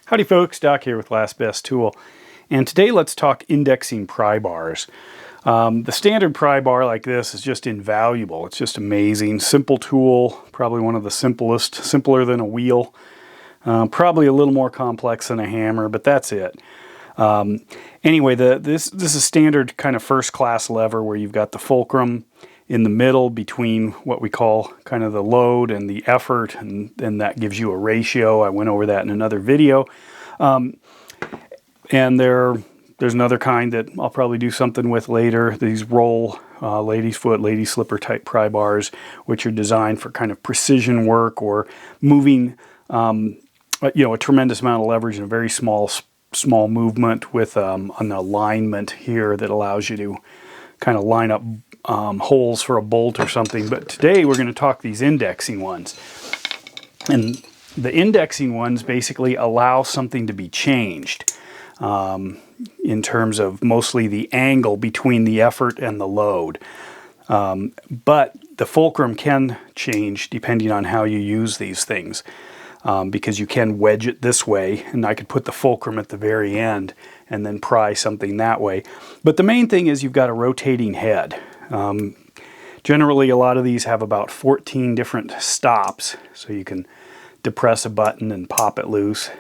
Howdy folks, Doc here with Last Best Tool, and today let's talk indexing pry bars. The standard pry bar like this is just invaluable. It's just amazing. Simple tool, probably one of the simplest, simpler than a wheel. Probably a little more complex than a hammer, but that's it. Anyway, this is a standard kind of first class lever where you've got the fulcrum in the middle between what we call kind of the load and the effort, and that gives you a ratio. I went over that in another video. And there's another kind that I'll probably do something with later, these roll lady's foot, lady slipper type pry bars, which are designed for kind of precision work or moving a tremendous amount of leverage in a very small movement with an alignment here that allows you to kind of line up holes for a bolt or something. But today we're going to talk these indexing ones. And the indexing ones basically allow something to be changed in terms of mostly the angle between the effort and the load. But the fulcrum can change depending on how you use these things, because you can wedge it this way, and I could put the fulcrum at the very end and then pry something that way. But the main thing is you've got a rotating head. Generally, a lot of these have about 14 different stops, so you can depress a button and pop it loose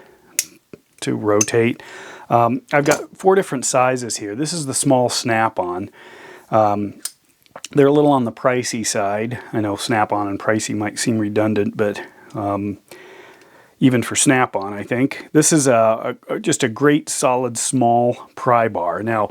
to rotate. I've got 4 different sizes here. This is the small snap-on. They're a little on the pricey side. I know snap-on and pricey might seem redundant, but even for snap-on, I think. This is just a great, solid, small pry bar. Now,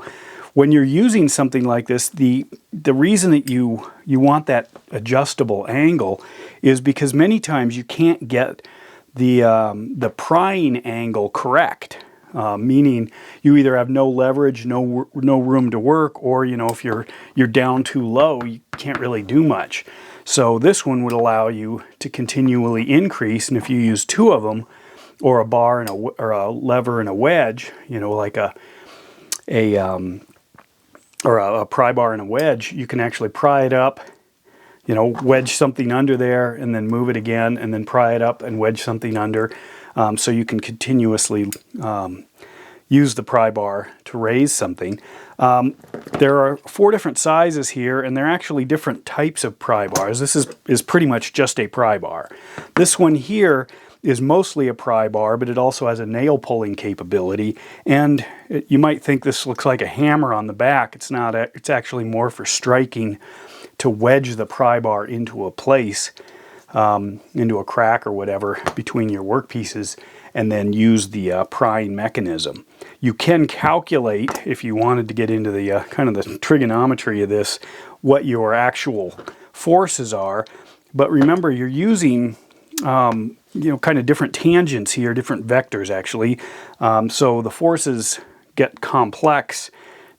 when you're using something like this, the reason that you want that adjustable angle is because many times you can't get the prying angle correct. Meaning you either have no leverage, no room to work, or if you're down too low, you can't really do much. So this one would allow you to continually increase, and if you use 2 of them, or a bar and or a lever and a wedge, like a pry bar and a wedge, you can actually pry it up, wedge something under there, and then move it again, and then pry it up and wedge something under. So you can continuously use the pry bar to raise something. There are 4 different sizes here, and they're actually different types of pry bars. This is pretty much just a pry bar. This one here is mostly a pry bar, but it also has a nail pulling capability. And you might think this looks like a hammer on the back. It's not. It's actually more for striking, to wedge the pry bar into a place, into a crack or whatever between your work pieces, and then use the prying mechanism. You can calculate, if you wanted to get into the kind of the trigonometry of this, what your actual forces are. But remember, you're using kind of different tangents here, different vectors actually. So the forces get complex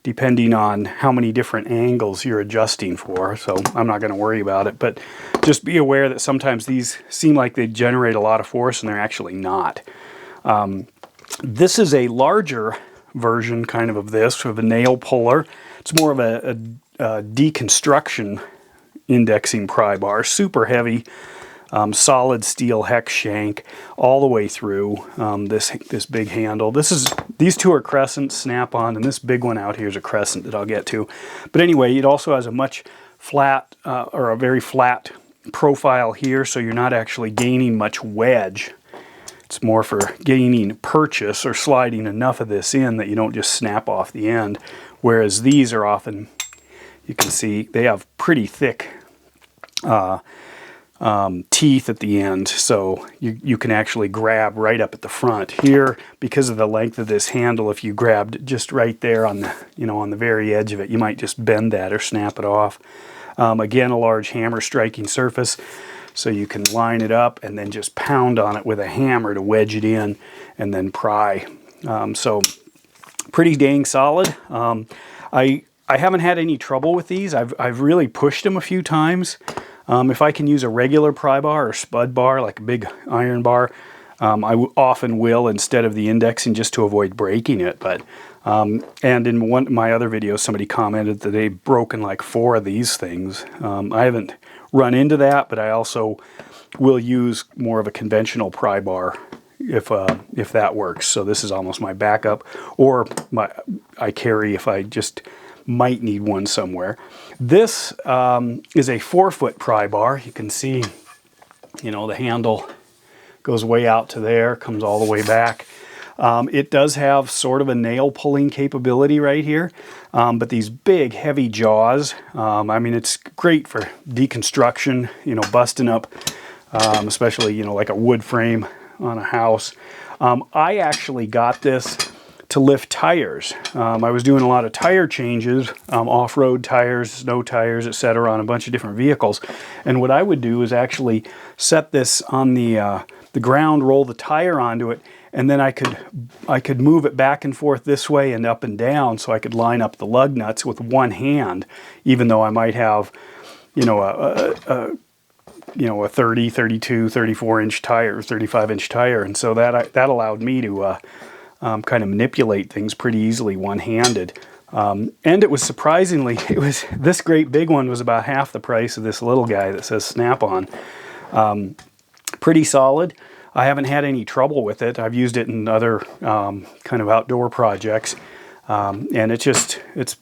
depending on how many different angles you're adjusting for. So I'm not going to worry about it, but just be aware that sometimes these seem like they generate a lot of force and they're actually not. This is a larger version kind of this, of a nail puller. It's more of a deconstruction indexing pry bar, super heavy. Solid steel hex shank all the way through, this big handle. These 2 are Crescent, snap-on, and this big one out here is a Crescent that I'll get to. But anyway, it also has a much flat, or a very flat profile here, so you're not actually gaining much wedge. It's more for gaining purchase or sliding enough of this in that you don't just snap off the end. Whereas these are often, you can see, they have pretty thick teeth at the end, so you can actually grab right up at the front. Here, because of the length of this handle, if you grabbed just right there on the on the very edge of it, you might just bend that or snap it off. Again, a large hammer striking surface, so you can line it up and then just pound on it with a hammer to wedge it in and then pry. So pretty dang solid. I haven't had any trouble with these. I've really pushed them a few times. If I can use a regular pry bar or spud bar, like a big iron bar, I often will instead of the indexing, just to avoid breaking it. But and in one of my other videos, somebody commented that they'd broken like 4 of these things. I haven't run into that, but I also will use more of a conventional pry bar if that works. So this is almost my backup, or I carry if I just might need one somewhere. This is a 4-foot pry bar. You can see, you know, the handle goes way out to there, comes all the way back. It does have sort of a nail pulling capability right here, but these big heavy jaws, I mean, it's great for deconstruction, you know, busting up, especially, you know, like a wood frame on a house. I actually got this to lift tires. I was doing a lot of tire changes, off-road tires, snow tires, etc., on a bunch of different vehicles. And what I would do is actually set this on the ground, roll the tire onto it, and then I could move it back and forth this way and up and down, so I could line up the lug nuts with one hand, even though I might have, you know, a 30, 32, 34 inch tire, 35 inch tire. And so that allowed me to kind of manipulate things pretty easily one-handed. And it was surprisingly, this great big one was about half the price of this little guy that says Snap-on. Pretty solid. I haven't had any trouble with it. I've used it in other kind of outdoor projects. And it's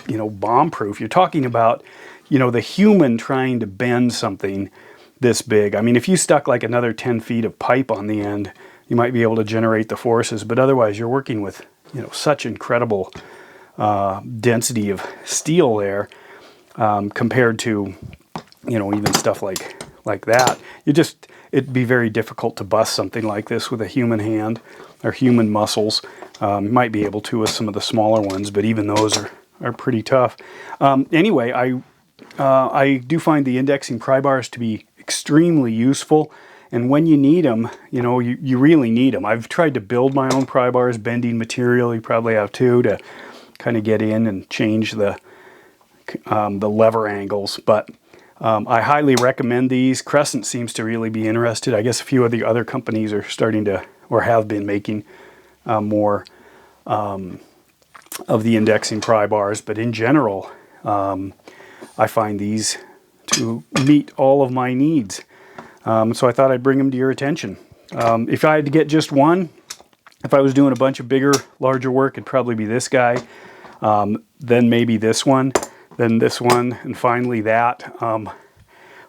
you know, bomb-proof. You're talking about, you know, the human trying to bend something this big. I mean, if you stuck like another 10 feet of pipe on the end, you might be able to generate the forces, but otherwise you're working with, you know, such incredible density of steel there, compared to, you know, even stuff like that. It'd be very difficult to bust something like this with a human hand or human muscles. You might be able to with some of the smaller ones, but even those are pretty tough. Anyway, I do find the indexing pry bars to be extremely useful, and when you need them, you know, you really need them. I've tried to build my own pry bars, bending material, you probably have too, to kind of get in and change the lever angles, but I highly recommend these. Crescent seems to really be interested. I guess a few of the other companies are starting to, or have been making more of the indexing pry bars, but in general, I find these to meet all of my needs. So I thought I'd bring them to your attention. If I had to get just one, if I was doing a bunch of bigger, larger work, it'd probably be this guy, then maybe this one, then this one, and finally that.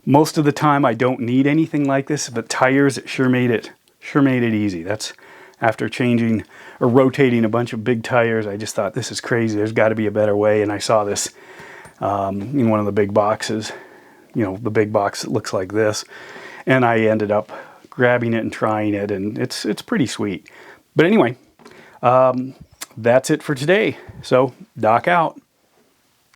Most of the time I don't need anything like this, but tires, it sure made it easy. That's after changing or rotating a bunch of big tires, I just thought, this is crazy. There's got to be a better way, and I saw this in one of the big boxes, you know, the big box that looks like this, and I ended up grabbing it and trying it, and it's pretty sweet. But anyway, that's it for today. So, Doc out.